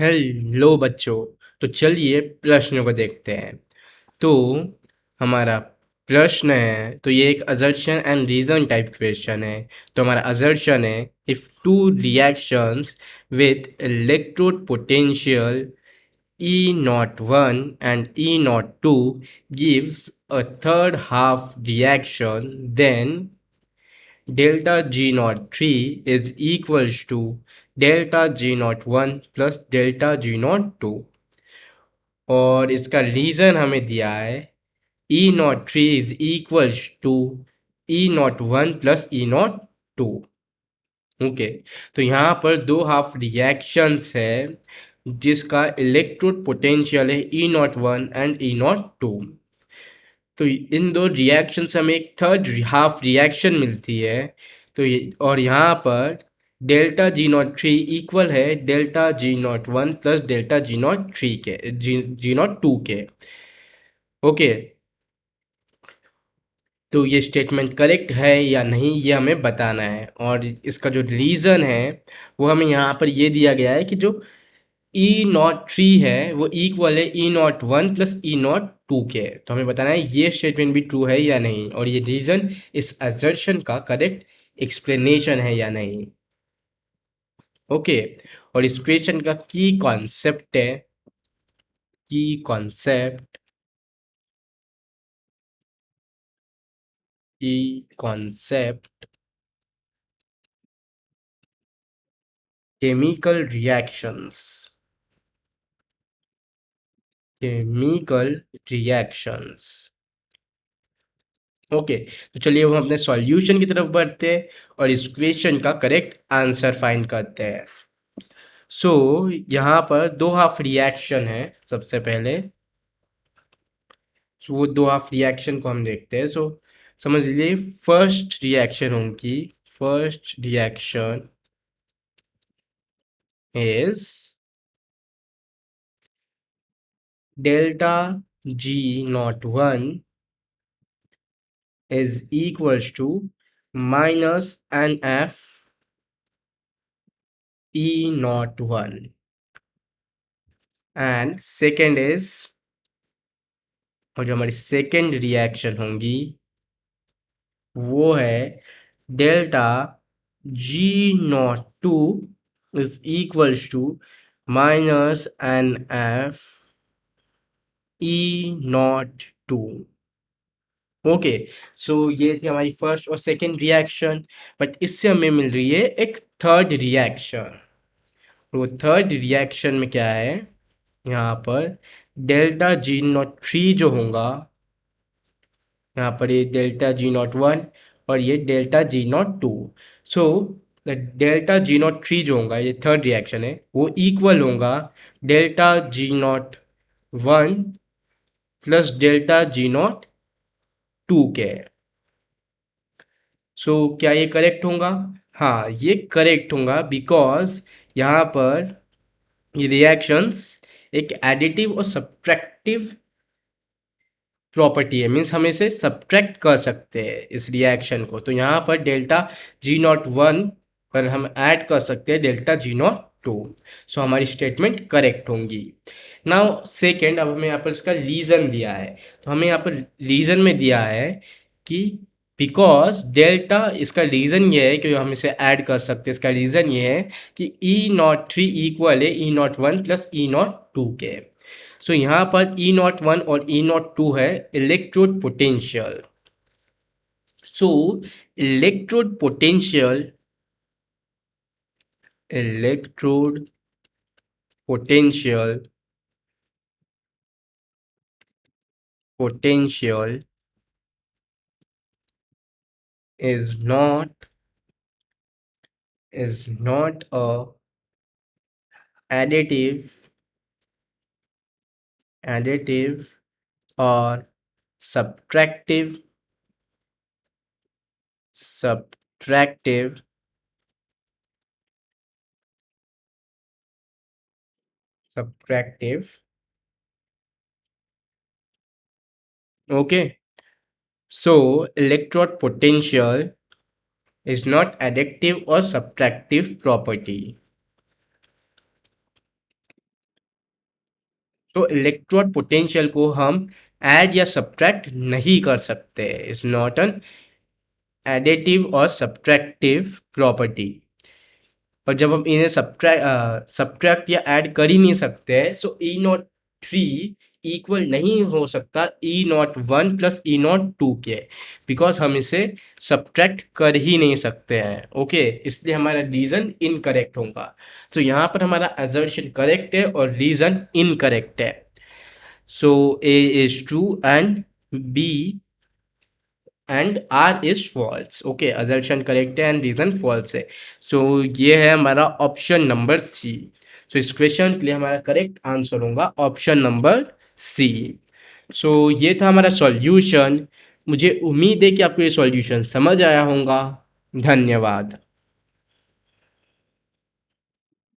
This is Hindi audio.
हेलो बच्चों। तो चलिए प्रश्न को देखते हैं। तो हमारा प्रश्न है, तो ये एक assertion and reason type question है। तो हमारा असर्शन है, if two reactions with electrode potential E naught 1 and E naught 2 gives a third half reaction, then delta G naught 3 is equals to delta G naught 1 plus delta G naught 2। और इसका रीज़न हमें दिया है E not three is equals to E not one plus E not two. Okay, तो यहाँ पर दो हाफ रिएक्शंस है जिसका इलेक्ट्रोड पोटेंशियल है E not one and E not two. तो इन दो रिएक्शन से हमें एक थर्ड हाफ रिएक्शन मिलती है। तो और यहाँ पर delta G not three equal है delta G not one plus delta G not three के जी नॉट टू के। ओके, तो ये स्टेटमेंट करेक्ट है या नहीं ये हमें बताना है। और इसका जो रीज़न है वो हमें यहाँ पर ये दिया गया है कि जो ई नॉट थ्री है वो इक्वल है E not one plus E not two के। तो हमें बताना है ये स्टेटमेंट भी ट्रू है या नहीं, और ये रीज़न इस असर्शन का करेक्ट एक्सप्लेनेशन है या नहीं। ओके, और इस क्वेश्चन का की कॉन्सेप्ट की concept chemical reactions chemical reactions. Okay, तो चलिए हम अपने सॉल्यूशन की तरफ बढ़ते हैं और इस क्वेश्चन का करेक्ट आंसर फाइंड करते हैं। सो यहाँ पर दो हाफ रिएक्शन है। सबसे पहले वो दो हाफ रिएक्शन को हम देखते हैं। सो समझ लीजिए फर्स्ट रिएक्शन होगी, first reaction is delta G not one is equals to minus NF E naught 1, and second is, और जो हमारी सेकेंड रिएक्शन होंगी वो है delta G not two is equals to minus n F E not two. Okay, so ये थी हमारी फर्स्ट और सेकेंड रिएक्शन। बट इससे हमें मिल रही है एक थर्ड रिएक्शन। तो थर्ड रिएक्शन में क्या है, यहाँ पर डेल्टा जी नॉट थ्री जो होगा, यहाँ पर ये डेल्टा जी नॉट वन और ये delta G not two. So delta G not three जो होगा, ये थर्ड रिएक्शन है, वो इक्वल होगा delta G not one plus delta G not two के। सो क्या ये करेक्ट होगा? हाँ, ये करेक्ट होगा, बिकॉज यहाँ पर ये रिएक्शंस एक एडिटिव और सब्ट्रैक्टिव प्रॉपर्टी है। मीन्स हम इसे सब्ट्रैक्ट कर सकते हैं इस रिएक्शन को। तो यहाँ पर डेल्टा जी नॉट वन पर हम ऐड कर सकते हैं डेल्टा जी नॉट टू। सो हमारी स्टेटमेंट करेक्ट होंगी। नाउ सेकेंड, अब हमें यहाँ पर इसका रीज़न दिया है। तो हमें यहाँ पर रीज़न में दिया है कि बिकॉज डेल्टा, इसका रीज़न ये है कि हम इसे ऐड कर सकते हैं। इसका रीज़न ये है कि ई नॉट थ्री इक्वल है E not one plus E not two के। सो यहाँ पर ई नॉट वन और ई नॉट टू है electrode potential. So electrode potential electrode potential potential is not a additive or subtractive subtractive subtractive okay, so electrode potential is not additive or subtractive property. तो इलेक्ट्रोड पोटेंशियल को हम ऐड या सब्ट्रैक्ट नहीं कर सकते, इज नॉट एन एडिटिव और सब्ट्रैक्टिव प्रॉपर्टी। और जब हम इन्हें सब्ट्रैक्ट या ऐड कर ही नहीं सकते हैं, सो ई नॉट 3 इक्वल नहीं हो सकता ई नॉट 1 प्लस ई नॉट 2 के, बिकॉज हम इसे सब्ट्रैक्ट कर ही नहीं सकते हैं। ओके, इसलिए हमारा रीज़न इनकरेक्ट होगा। सो यहाँ पर हमारा असर्शन करेक्ट है और रीज़न इनकरेक्ट है। So A is true and B and R is false. Okay, assertion correct है एंड रीजन फॉल्स है। सो ये है हमारा ऑप्शन नंबर सी। सो इस क्वेश्चन के लिए हमारा करेक्ट आंसर होगा ऑप्शन नंबर सी। सो ये था हमारा सॉल्यूशन। मुझे उम्मीद है कि आपको ये सॉल्यूशन समझ आया होगा। धन्यवाद।